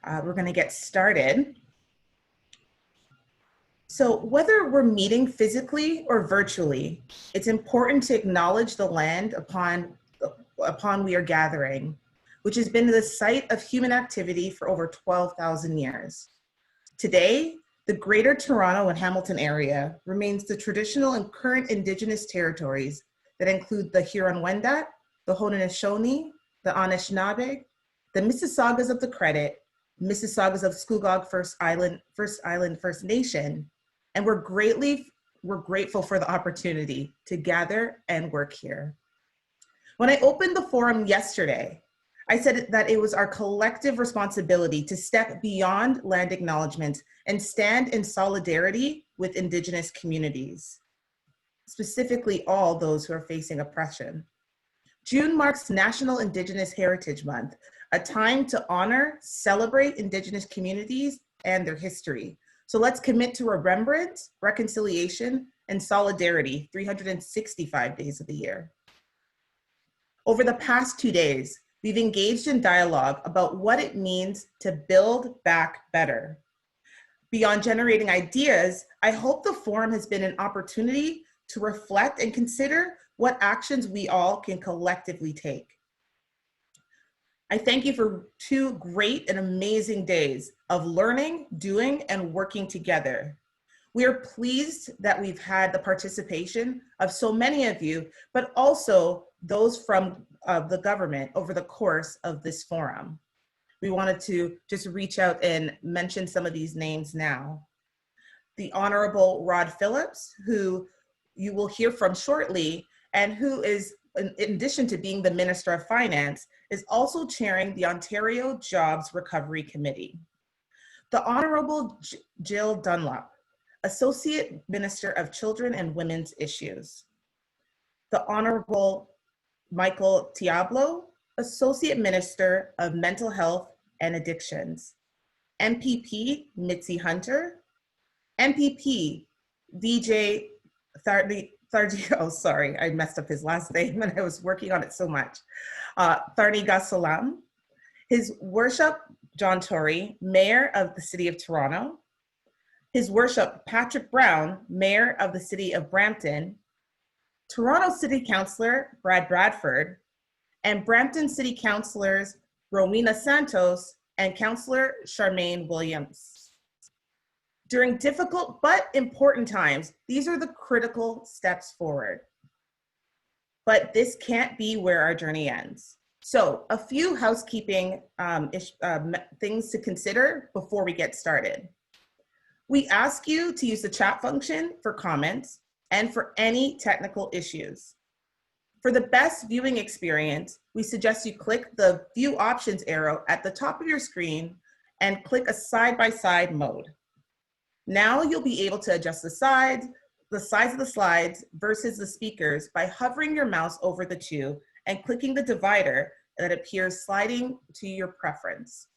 We're going to get started. So whether we're meeting physically or virtually, it's important to acknowledge the land upon we are gathering, which has been the site of human activity for over 12,000 years. Today, the Greater Toronto and Hamilton area remains the traditional and current Indigenous territories that include the Huron-Wendat, the Haudenosaunee, the Anishinaabe, the Mississaugas of the Credit, Mississaugas of Scugog First Island First Nation, and we're grateful for the opportunity to gather and work here. When I opened the forum yesterday, I said that it was our collective responsibility to step beyond land acknowledgement and stand in solidarity with Indigenous communities, specifically all those who are facing oppression. June marks National Indigenous Heritage Month, a time to honor, celebrate Indigenous communities and their history. So let's commit to remembrance, reconciliation, and solidarity 365 days of the year. Over the past 2 days, we've engaged in dialogue about what it means to build back better. Beyond generating ideas, I hope the forum has been an opportunity to reflect and consider what actions we all can collectively take. I thank you for 2 great and amazing days of learning, doing, and working together. We are pleased that we've had the participation of so many of you, but also those from the government over the course of this forum. We wanted to just reach out and mention some of these names now. The Honorable Rod Phillips, who you will hear from shortly, and who is, in addition to being the Minister of Finance, is also chairing the Ontario Jobs Recovery Committee. The Honorable Jill Dunlop, Associate Minister of Children and Women's Issues. The Honorable Michael Tiablo, Associate Minister of Mental Health and Addictions. MPP Mitzi Hunter. MPP DJ oh, sorry, I messed up his last name and I was working on it so much. Tharniga Salam. His Worship John Tory, Mayor of the City of Toronto. His Worship Patrick Brown, Mayor of the City of Brampton. Toronto City Councillor Brad Bradford, and Brampton City Councillors Rowena Santos and Councillor Charmaine Williams. During difficult but important times, these are the critical steps forward. But this can't be where our journey ends. So a few housekeeping things to consider before we get started. We ask you to use the chat function for comments and for any technical issues. For the best viewing experience, we suggest you click the View Options arrow at the top of your screen and click a side-by-side mode. Now you'll be able to adjust the size of the slides versus the speakers by hovering your mouse over the 2 and clicking the divider that appears sliding to your preference.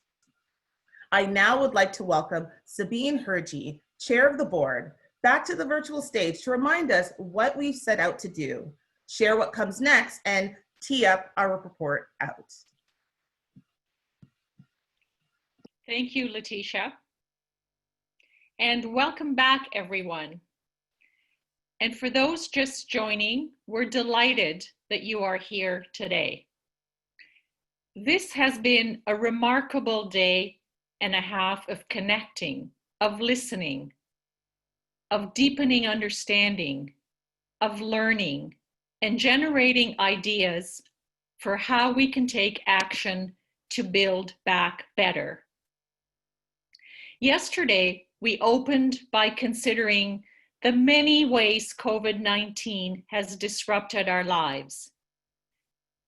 I now would like to welcome Sabine Hergy, Chair of the Board, back to the virtual stage to remind us what we've set out to do, share what comes next, and tee up our report out. Thank you, Letitia. And welcome back, everyone. And for those just joining, we're delighted that you are here today. This has been a remarkable day and a half of connecting, of listening, of deepening understanding, of learning, and generating ideas for how we can take action to build back better. Yesterday, we opened by considering the many ways COVID-19 has disrupted our lives.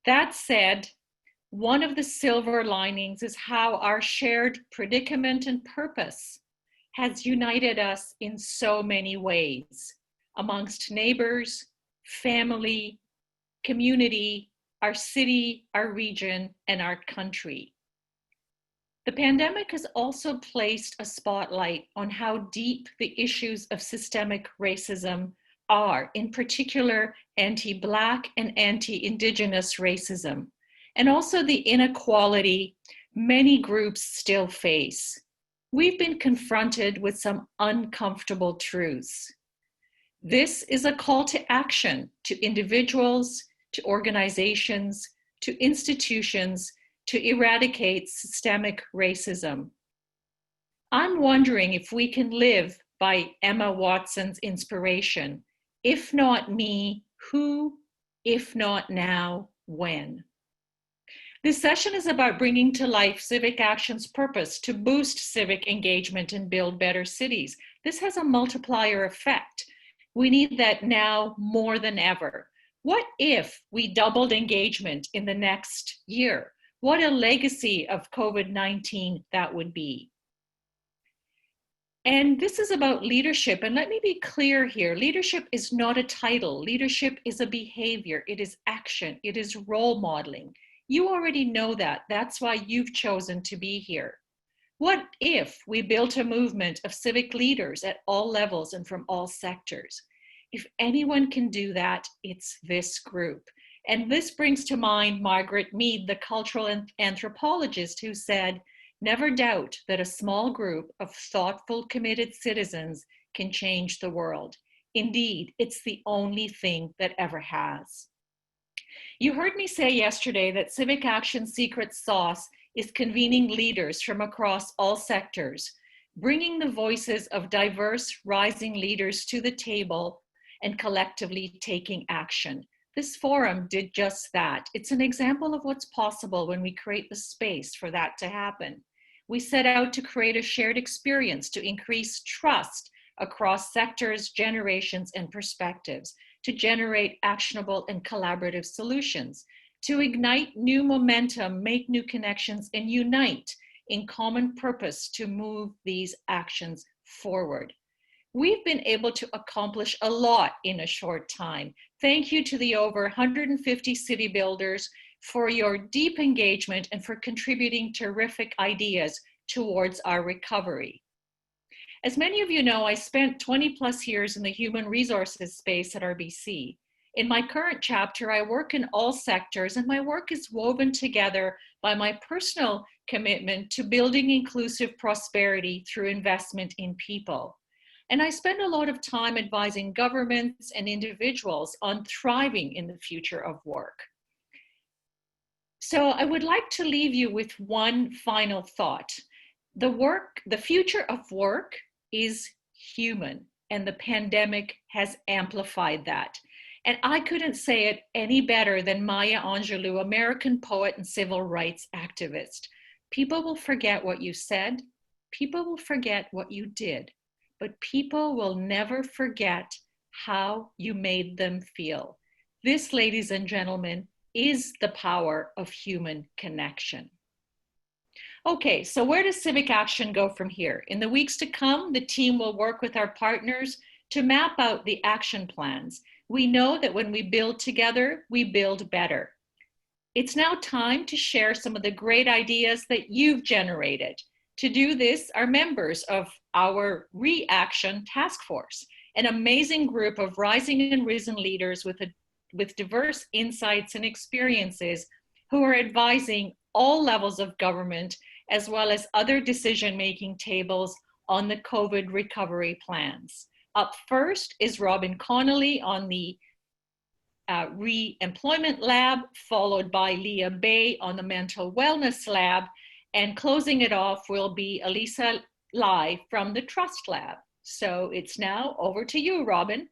That said, one of the silver linings is how our shared predicament and purpose has united us in so many ways, amongst neighbors, family, community, our city, our region, and our country. The pandemic has also placed a spotlight on how deep the issues of systemic racism are, in particular anti-Black and anti-Indigenous racism, and also the inequality many groups still face. We've been confronted with some uncomfortable truths. This is a call to action to individuals, to organizations, to institutions to eradicate systemic racism. I'm wondering if we can live by Emma Watson's inspiration. If not me, who? If not now, when? This session is about bringing to life CivicAction's purpose to boost civic engagement and build better cities. This has a multiplier effect. We need that now more than ever. What if we doubled engagement in the next year? What a legacy of COVID-19 that would be. And this is about leadership. And let me be clear here. Leadership is not a title. Leadership is a behavior. It is action. It is role modeling. You already know that. That's why you've chosen to be here. What if we built a movement of civic leaders at all levels and from all sectors? If anyone can do that, it's this group. And this brings to mind Margaret Mead, the cultural anthropologist, who said, "Never doubt that a small group of thoughtful, committed citizens can change the world. Indeed, it's the only thing that ever has." You heard me say yesterday that Civic Action's secret sauce is convening leaders from across all sectors, bringing the voices of diverse, rising leaders to the table and collectively taking action. This forum did just that. It's an example of what's possible when we create the space for that to happen. We set out to create a shared experience to increase trust across sectors, generations, and perspectives, to generate actionable and collaborative solutions, to ignite new momentum, make new connections, and unite in common purpose to move these actions forward. We've been able to accomplish a lot in a short time. Thank you to the over 150 city builders for your deep engagement and for contributing terrific ideas towards our recovery. As many of you know, I spent 20 plus years in the human resources space at RBC. In my current chapter, I work in all sectors, and my work is woven together by my personal commitment to building inclusive prosperity through investment in people. And I spend a lot of time advising governments and individuals on thriving in the future of work. So I would like to leave you with one final thought. The future of work is human, and the pandemic has amplified that. And I couldn't say it any better than Maya Angelou, American poet and civil rights activist. People will forget what you said, people will forget what you did, but people will never forget how you made them feel. This, ladies and gentlemen, is the power of human connection. Okay, so where does Civic Action go from here? In the weeks to come, the team will work with our partners to map out the action plans. We know that when we build together, we build better. It's now time to share some of the great ideas that you've generated. To do this, are members of our Reaction Task Force, an amazing group of rising and risen leaders with diverse insights and experiences who are advising all levels of government as well as other decision-making tables on the COVID recovery plans. Up first is Robin Connolly on the Re-Employment Lab, followed by Leah Bay on the Mental Wellness Lab, and closing it off will be Elisa Lai from the Trust Lab. So it's now over to you, Robin.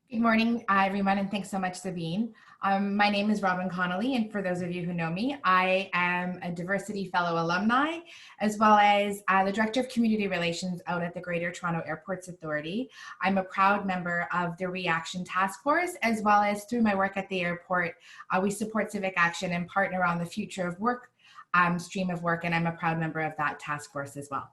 Good morning, everyone, and thanks so much, Sabine. My name is Robin Connolly, and for those of you who know me, I am a Diversity Fellow alumni, as well as the Director of Community Relations out at the Greater Toronto Airports Authority. I'm a proud member of the Reaction Task Force, as well as through my work at the airport, we support Civic Action and partner on the future of work stream of work, and I'm a proud member of that task force as well.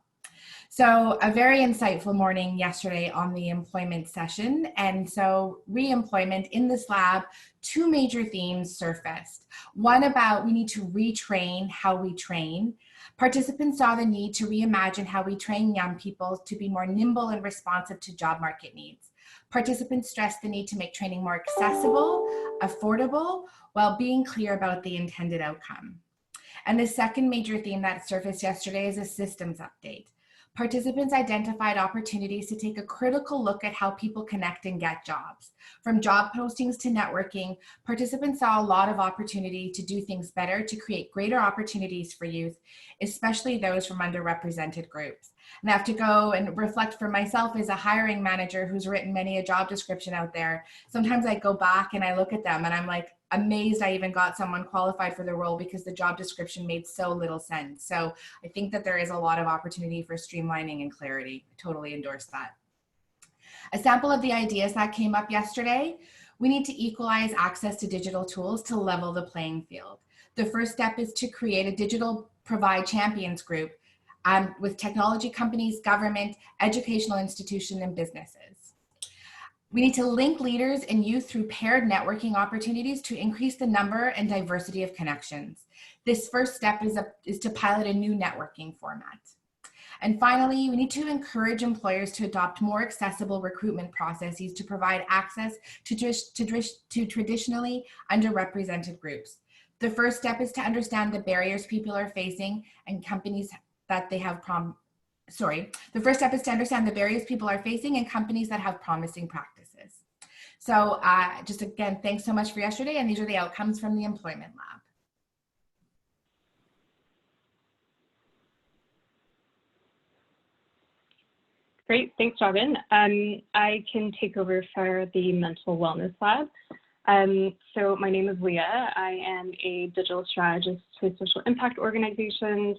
So a very insightful morning yesterday on the employment session. And so re-employment in this lab, two major themes surfaced. One about we need to retrain how we train. Participants saw the need to reimagine how we train young people to be more nimble and responsive to job market needs. Participants stressed the need to make training more accessible, affordable, while being clear about the intended outcome. And the second major theme that surfaced yesterday is a systems update. Participants identified opportunities to take a critical look at how people connect and get jobs. From job postings to networking, participants saw a lot of opportunity to do things better to create greater opportunities for youth, especially those from underrepresented groups. And I have to go and reflect for myself as a hiring manager who's written many a job description out there. Sometimes I go back and I look at them and I'm like amazed I even got someone qualified for the role because the job description made so little sense. So I think that there is a lot of opportunity for streamlining and clarity. I totally endorse that. A sample of the ideas that came up yesterday: we need to equalize access to digital tools to level the playing field. The first step is to create a digital provide champions group with technology companies, government, educational institutions, and businesses. We need to link leaders and youth through paired networking opportunities to increase the number and diversity of connections. This first step is to pilot a new networking format. And finally, we need to encourage employers to adopt more accessible recruitment processes to provide access to traditionally underrepresented groups. The first step is to understand the barriers people are facing and companies that they have the first step is to understand the barriers people are facing and companies that have promising practices. So just again, thanks so much for yesterday, and these are the outcomes from the Employment Lab. Great, thanks, Robin. I can take over for the Mental Wellness Lab. So my name is Leah. I am a digital strategist with social impact organizations.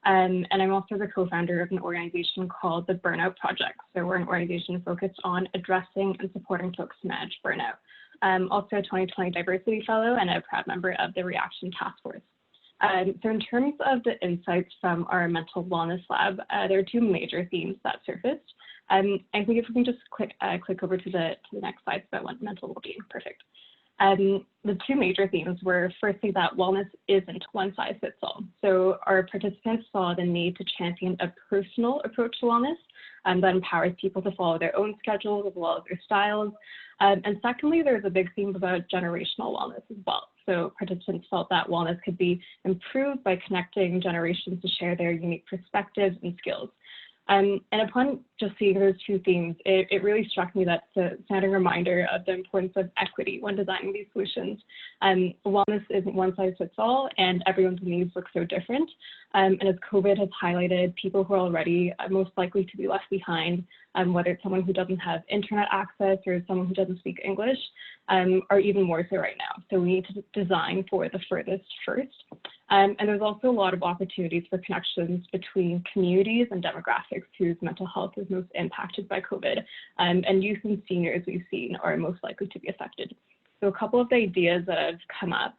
And I'm also the co-founder of an organization called the Burnout Project. So we're an organization focused on addressing and supporting folks to manage burnout. I'm also a 2020 Diversity Fellow and a proud member of the Reaction Task Force. So in terms of the insights from our Mental Wellness Lab, there are two major themes that surfaced. I think if we can just click over to the next slide, so that mental well-being, perfect. The two major themes were, firstly, that wellness isn't one size fits all. So our participants saw the need to champion a personal approach to wellness that empowers people to follow their own schedules as well as their styles. And secondly, there's a big theme about generational wellness as well. So participants felt that wellness could be improved by connecting generations to share their unique perspectives and skills. And upon just seeing those two themes, it really struck me that it's a standing reminder of the importance of equity when designing these solutions. Wellness isn't one size fits all, and everyone's needs look so different. And as COVID has highlighted, people who are already most likely to be left behind, whether it's someone who doesn't have internet access or someone who doesn't speak English, are even more so right now. So we need to design for the furthest first. And there's also a lot of opportunities for connections between communities and demographics whose mental health is most impacted by COVID. And youth and seniors we've seen are most likely to be affected. So a couple of the ideas that have come up.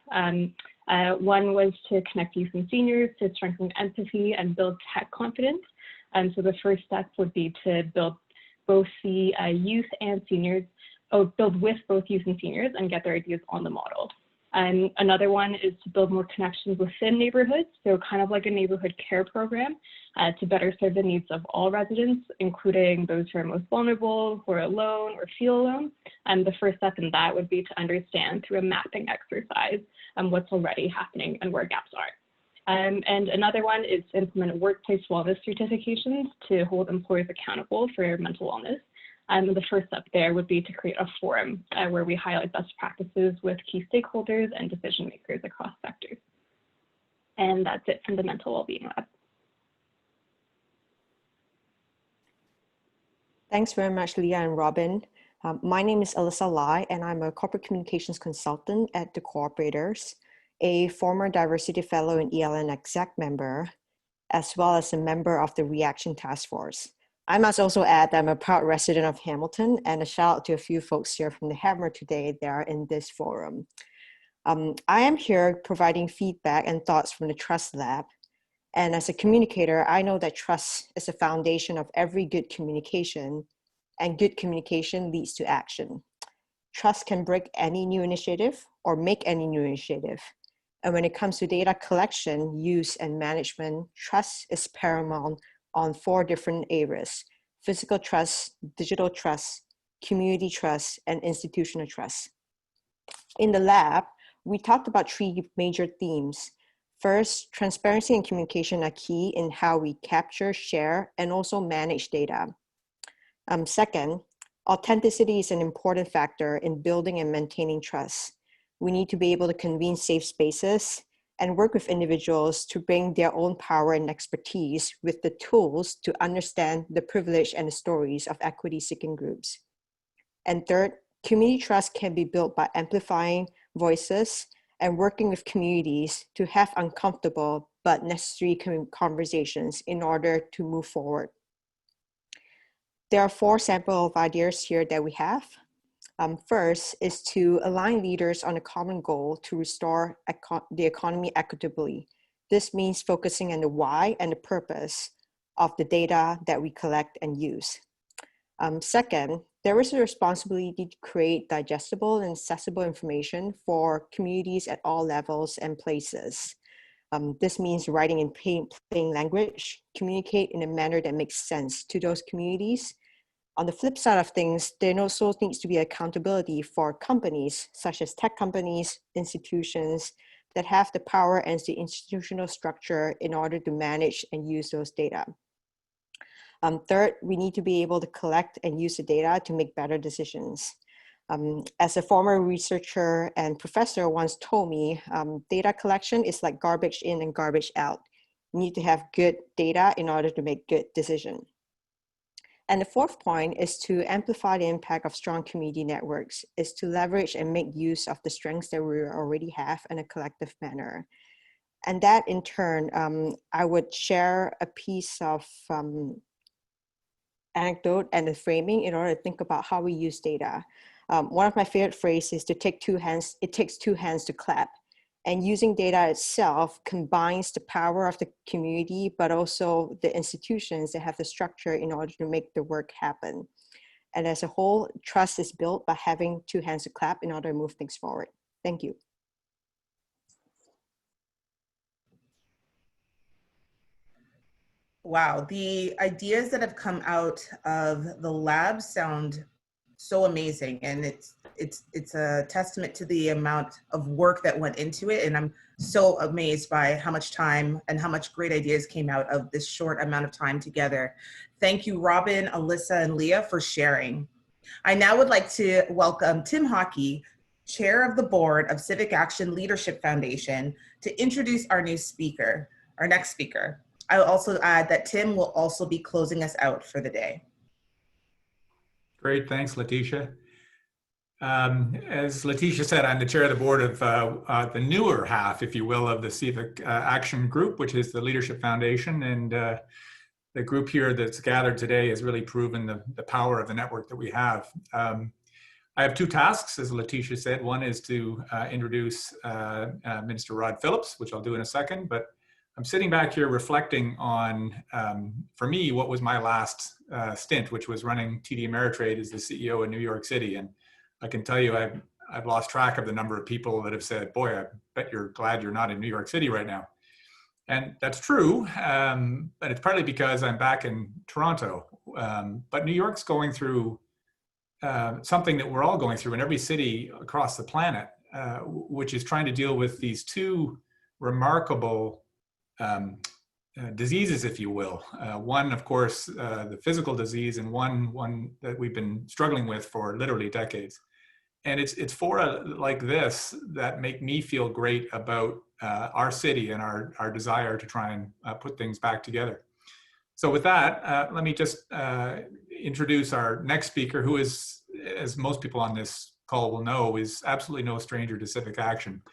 One was to connect youth and seniors to strengthen empathy and build tech confidence. And so the first step would be to build both the youth and seniors, build with both youth and seniors and get their ideas on the model. And another one is to build more connections within neighborhoods, so kind of like a neighborhood care program to better serve the needs of all residents, including those who are most vulnerable, who are alone or feel alone. And the first step in that would be to understand through a mapping exercise what's already happening and where gaps are. And another one is to implement workplace wellness certifications to hold employers accountable for mental wellness. And the first step there would be to create a forum where we highlight best practices with key stakeholders and decision makers across sectors. And that's it from the Mental Wellbeing Lab. Thanks very much, Leah and Robin. My name is Alyssa Lai, and I'm a corporate communications consultant at the Cooperators, a former Diversity Fellow and ELN exec member, as well as a member of the Reaction Task Force. I must also add that I'm a proud resident of Hamilton, and a shout out to a few folks here from the Hammer today that are in this forum. I am here providing feedback and thoughts from the Trust Lab. And as a communicator, I know that trust is the foundation of every good communication, and good communication leads to action. Trust can break any new initiative or make any new initiative. And when it comes to data collection, use, and management, trust is paramount on 4 different areas: physical trust, digital trust, community trust, and institutional trust. In the lab, we talked about 3 major themes. First, transparency and communication are key in how we capture, share, and also manage data. Second, authenticity is an important factor in building and maintaining trust. We need to be able to convene safe spaces and work with individuals to bring their own power and expertise with the tools to understand the privilege and the stories of equity-seeking groups. And third, community trust can be built by amplifying voices and working with communities to have uncomfortable but necessary conversations in order to move forward. There are 4 samples of ideas here that we have. First is to align leaders on a common goal to restore the economy equitably. This means focusing on the why and the purpose of the data that we collect and use. Second, there is a responsibility to create digestible and accessible information for communities at all levels and places. This means writing in plain language, communicate in a manner that makes sense to those communities. On the flip side of things, there also needs to be accountability for companies, such as tech companies, institutions that have the power and the institutional structure in order to manage and use those data. Third, we need to be able to collect and use the data to make better decisions. As a former researcher and professor once told me, data collection is like garbage in and garbage out. You need to have good data in order to make good decisions. And the fourth point is to amplify the impact of strong community networks, is to leverage and make use of the strengths that we already have in a collective manner. And that in turn, I would share a piece of anecdote and the framing in order to think about how we use data. One of my favorite phrases is it takes 2 hands to clap. And using data itself combines the power of the community, but also the institutions that have the structure in order to make the work happen. And as a whole, trust is built by having 2 hands to clap in order to move things forward. Thank you. Wow, the ideas that have come out of the lab sound so amazing, and it's a testament to the amount of work that went into it, and I'm so amazed by how much time and how much great ideas came out of this short amount of time together. Thank you, Robin, Alyssa, and Leah, for sharing. I now would like to welcome Tim Hockey, Chair of the Board of CivicAction Leadership Foundation, to introduce our next speaker. I will also add that Tim will also be closing us out for the day. Great, thanks, Letitia. As Letitia said, I'm the chair of the board of the newer half, if you will, of the Civic Action Group, which is the Leadership Foundation. And the group here that's gathered today has really proven the power of the network that we have. I have 2 tasks, as Letitia said. One is to introduce Minister Rod Phillips, which I'll do in a second. But I'm sitting back here reflecting on, for me, what was my last stint, which was running TD Ameritrade as the CEO in New York City. And I can tell you, I've lost track of the number of people that have said, boy, I bet you're glad you're not in New York City right now. And that's true, but it's partly because I'm back in Toronto. But New York's going through something that we're all going through in every city across the planet, which is trying to deal with these 2 remarkable diseases, if you will. One, of course, the physical disease, and one that we've been struggling with for literally decades. And it's fora like this that make me feel great about our city and our desire to try and put things back together. So with that, let me just introduce our next speaker, who is, as most people on this call will know, is absolutely no stranger to Civic Action.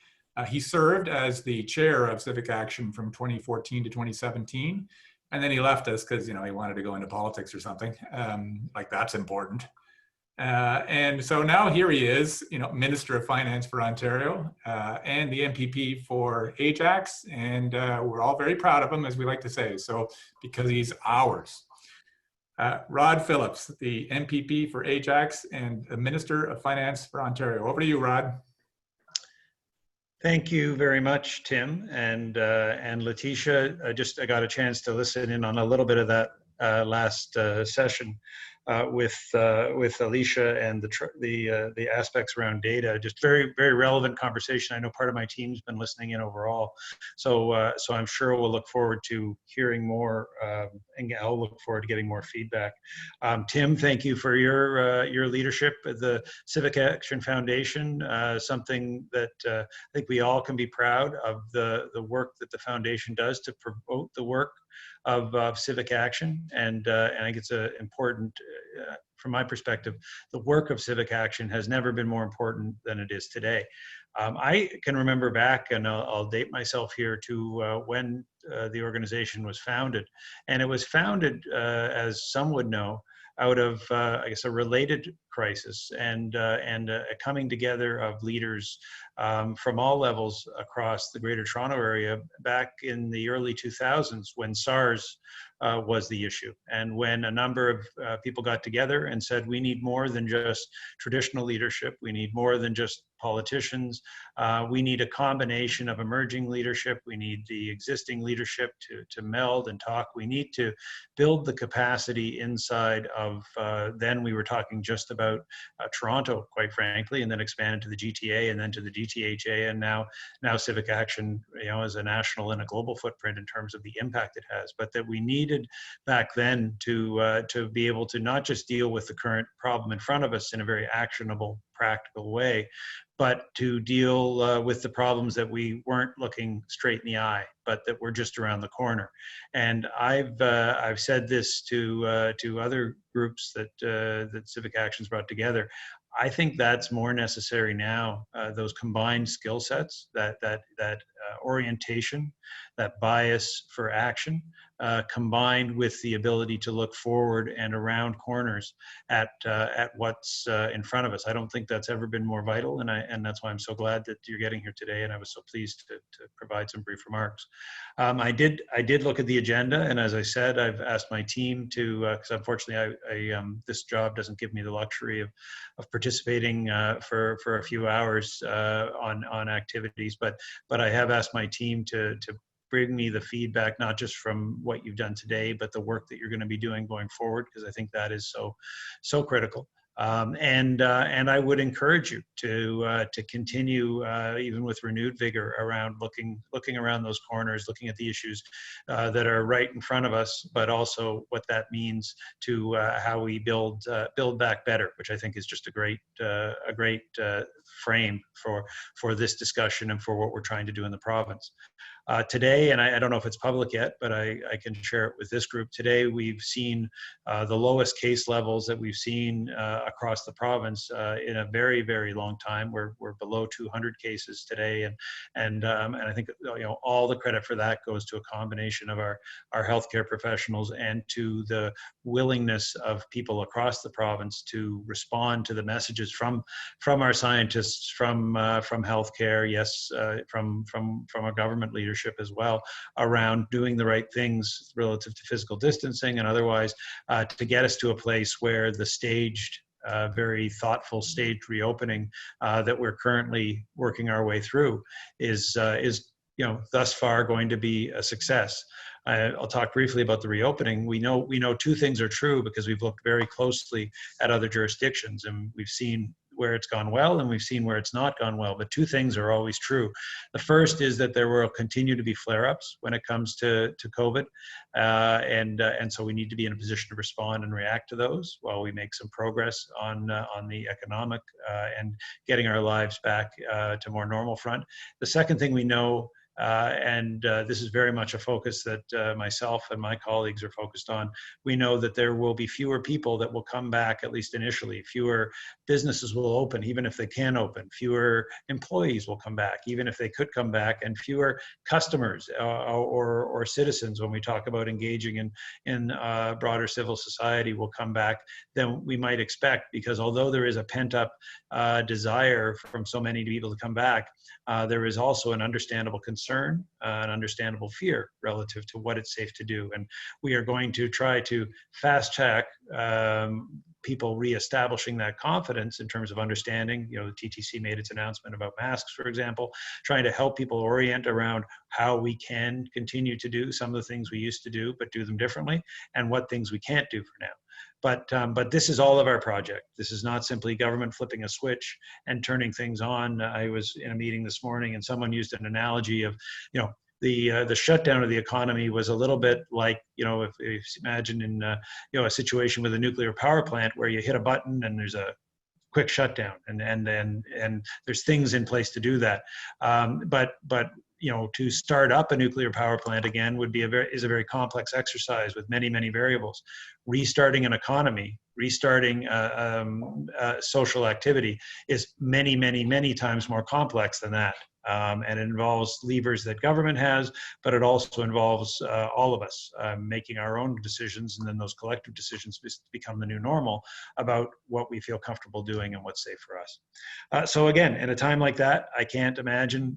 He served as the chair of Civic Action from 2014 to 2017, and then he left us because, you know, he wanted to go into politics or something. Like, that's important. And so now here he is, you know, Minister of Finance for Ontario and the MPP for Ajax, and we're all very proud of him, as we like to say, so because he's ours. Rod Phillips, the MPP for Ajax and the Minister of Finance for Ontario. Over to you, Rod. Thank you very much, Tim and Letitia. I got a chance to listen in on a little bit of that last session. with Alicia and the aspects around data. Just very relevant conversation. I know part of my team's been listening in overall, so so I'm sure we'll look forward to hearing more, and I'll look forward to getting more feedback. Tim, thank you for your leadership at the CivicAction Foundation. Something that I think we all can be proud of, the work that the foundation does to promote the work of civic action, and I think it's important from my perspective. The work of civic action has never been more important than it is today. I can remember back, and I'll date myself here, to when the organization was founded, and it was founded, as some would know, out of I guess a related crisis, and a coming together of leaders from all levels across the Greater Toronto Area back in the early 2000s, when SARS was the issue, and when a number of people got together and said, we need more than just traditional leadership, we need more than just politicians, we need a combination of emerging leadership, we need the existing leadership to meld and talk, we need to build the capacity inside of, then we were talking just about Toronto, quite frankly, and then expanded to the GTA, and then to the DTHA, and now Civic Action, you know, as a national and a global footprint in terms of the impact it has. But that we needed back then to be able to not just deal with the current problem in front of us in a very actionable, practical way, but to deal with the problems that we weren't looking straight in the eye, but that were just around the corner. And I've said this to other groups that Civic Action's brought together. I think that's more necessary now. Those combined skill sets, that orientation, that bias for action, combined with the ability to look forward and around corners at what's in front of us. I don't think that's ever been more vital, and that's why I'm so glad that you're getting here today. And I was so pleased to provide some brief remarks. I did look at the agenda, and as I said, I've asked my team to, because unfortunately this job doesn't give me the luxury of participating for a few hours on activities, but I have asked my team to bring me the feedback, not just from what you've done today, but the work that you're going to be doing going forward, because I think that is so critical. And I would encourage you to continue even with renewed vigor around looking around those corners, looking at the issues that are right in front of us, but also what that means to how we build back better, which I think is just a great frame for this discussion and for what we're trying to do in the province. Today, and I don't know if it's public yet, but I can share it with this group. Today, we've seen the lowest case levels that we've seen across the province in a very, very long time. We're below 200 cases today, and I think, you know, all the credit for that goes to a combination of our healthcare professionals and to the willingness of people across the province to respond to the messages from our scientists, from healthcare, yes, from our government leaders as well, around doing the right things relative to physical distancing and otherwise to get us to a place where the staged, very thoughtful staged reopening that we're currently working our way through is you know, thus far going to be a success. I'll talk briefly about the reopening. We know two things are true because we've looked very closely at other jurisdictions, and we've seen where it's gone well and we've seen where it's not gone well, but two things are always true. The first is that there will continue to be flare-ups when it comes to COVID, and so we need to be in a position to respond and react to those while we make some progress on the economic and getting our lives back to more normal front. The second thing we know, and this is very much a focus that myself and my colleagues are focused on. We know that there will be fewer people that will come back, at least initially. Fewer businesses will open, even if they can open. Fewer employees will come back, even if they could come back. And fewer customers or citizens, when we talk about engaging in broader civil society, will come back than we might expect. Because although there is a pent-up desire from so many people to come back, there is also an understandable concern, an understandable fear relative to what it's safe to do. And we are going to try to fast track people reestablishing that confidence in terms of understanding. You know, the TTC made its announcement about masks, for example, trying to help people orient around how we can continue to do some of the things we used to do, but do them differently, and what things we can't do for now. But this is all of our project. This is not simply government flipping a switch and turning things on. I was in a meeting this morning and someone used an analogy of, you know, the shutdown of the economy was a little bit like, you know, if you imagine in you know, a situation with a nuclear power plant where you hit a button and there's a quick shutdown, and there's things in place to do that. But you know, to start up a nuclear power plant again would be a very complex exercise with many variables. Restarting an economy, restarting social activity is many times more complex than that. And it involves levers that government has, but it also involves all of us making our own decisions, and then those collective decisions become the new normal about what we feel comfortable doing and what's safe for us. So again, in a time like that, I can't imagine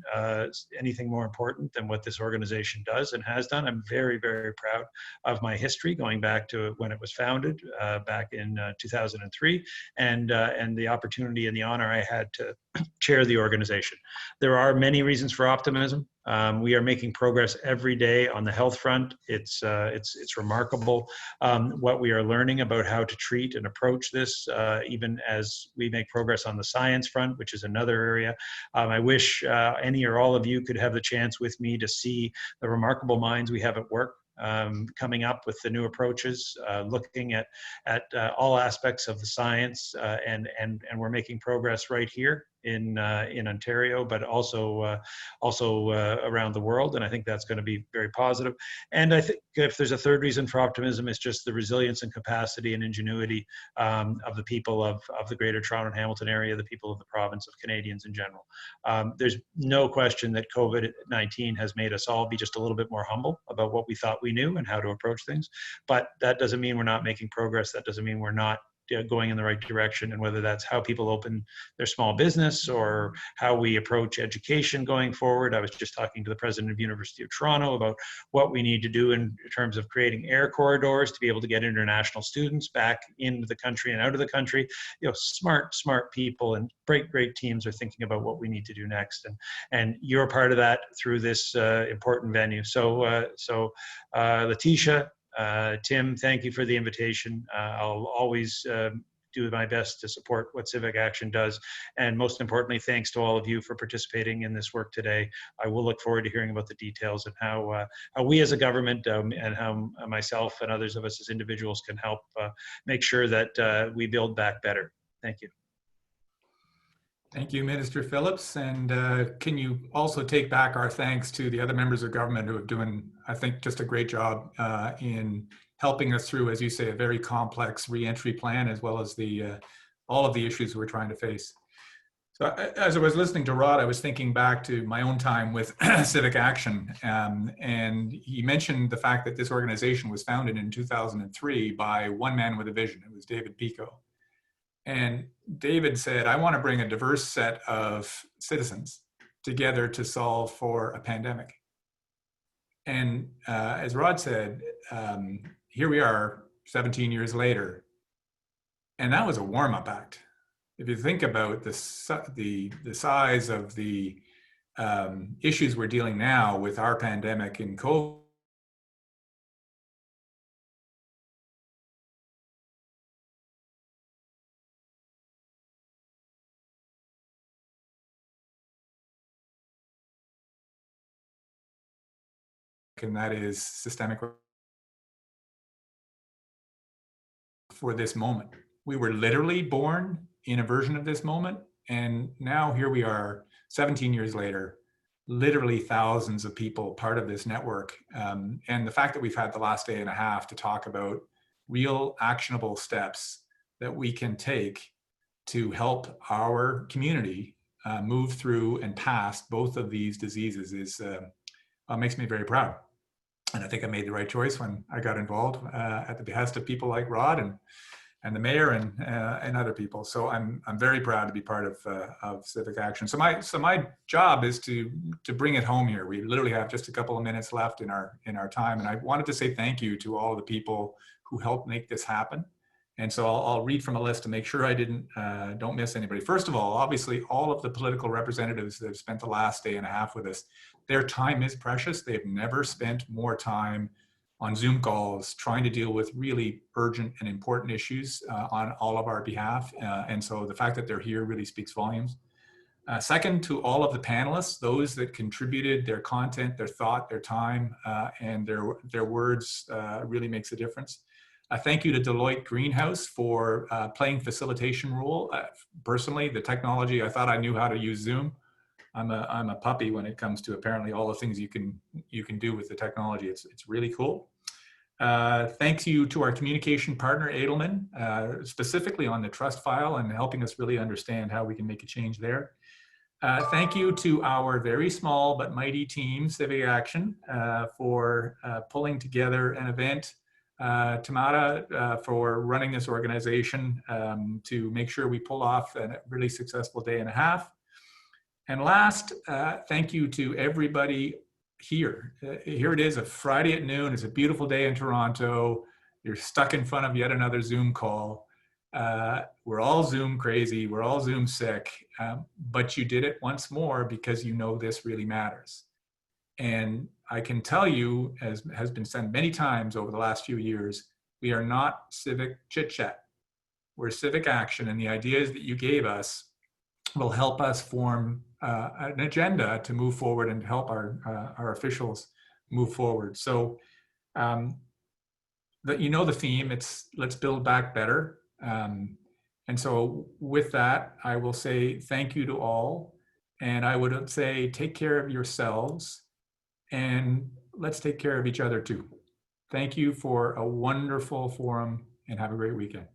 anything more important than what this organization does and has done. I'm very proud of my history, going back to when it was founded back in 2003, and the opportunity and the honor I had to chair the organization. There are many reasons for optimism. We are making progress every day on the health front. It's remarkable what we are learning about how to treat and approach this, even as we make progress on the science front, which is another area. I wish any or all of you could have the chance with me to see the remarkable minds we have at work. Coming up with the new approaches, looking at all aspects of the science, and we're making progress right here in Ontario, but also around the world, and I think that's going to be very positive. And I think if there's a third reason for optimism, it's just the resilience and capacity and ingenuity of the people of the Greater Toronto and Hamilton area, the people of the province, of Canadians in general. There's no question that COVID-19 has made us all be just a little bit more humble about what we thought we knew and how to approach things, but that doesn't mean we're not making progress. That doesn't mean we're not going in the right direction, and whether that's how people open their small business or how we approach education going forward. I was just talking to the president of the University of Toronto about what we need to do in terms of creating air corridors to be able to get international students back into the country and out of the country. You know, smart people and great teams are thinking about what we need to do next, and you're part of that through this important venue. So Letitia, Tim, thank you for the invitation. I'll always do my best to support what CivicAction does. And most importantly, thanks to all of you for participating in this work today. I will look forward to hearing about the details and how we as a government and how myself and others of us as individuals can help make sure that we build back better. Thank you. Thank you, Minister Phillips. And can you also take back our thanks to the other members of government who are doing, I think, just a great job in helping us through, as you say, a very complex re-entry plan, as well as all of the issues we're trying to face. So as I was listening to Rod, I was thinking back to my own time with CivicAction, and he mentioned the fact that this organization was founded in 2003 by one man with a vision. It was David Pico. And David said, I want to bring a diverse set of citizens together to solve for a pandemic. And as Rod said, here we are 17 years later, and that was a warm-up act. If you think about the size of the issues we're dealing now with our pandemic and COVID, and that is systemic for this moment. We were literally born in a version of this moment, and now here we are 17 years later, literally thousands of people part of this network. And the fact that we've had the last day and a half to talk about real actionable steps that we can take to help our community move through and past both of these diseases is makes me very proud. And I think I made the right choice when I got involved at the behest of people like Rod and the mayor and other people. So I'm very proud to be part of CivicAction. So my job is to bring it home here. We literally have just a couple of minutes left in our time, and I wanted to say thank you to all the people who helped make this happen. And so I'll read from a list to make sure I don't miss anybody. First of all, obviously, all of the political representatives that have spent the last day and a half with us, their time is precious. They've never spent more time on Zoom calls trying to deal with really urgent and important issues on all of our behalf. And so the fact that they're here really speaks volumes. Second, to all of the panelists, those that contributed their content, their thought, their time, and their words really makes a difference. Thank you to Deloitte Greenhouse for playing facilitation role. Personally, the technology, I thought I knew how to use Zoom. I'm a puppy when it comes to apparently all the things you can do with the technology. It's really cool. Thank you to our communication partner, Edelman, specifically on the trust file and helping us really understand how we can make a change there. Thank you to our very small but mighty team, CivicAction, for pulling together an event. Tamara for running this organization to make sure we pull off a really successful day and a half. And last, thank you to everybody here. Here it is, a Friday at noon. It's a beautiful day in Toronto. You're stuck in front of yet another Zoom call. We're all Zoom crazy. We're all Zoom sick. But you did it once more because you know this really matters. And I can tell you, as has been said many times over the last few years, we are not civic chit chat. We're civic action, and the ideas that you gave us will help us form an agenda to move forward and help our officials move forward. So you know the theme, it's let's build back better. And so with that, I will say thank you to all. And I would say take care of yourselves and let's take care of each other too. Thank you for a wonderful forum and have a great weekend.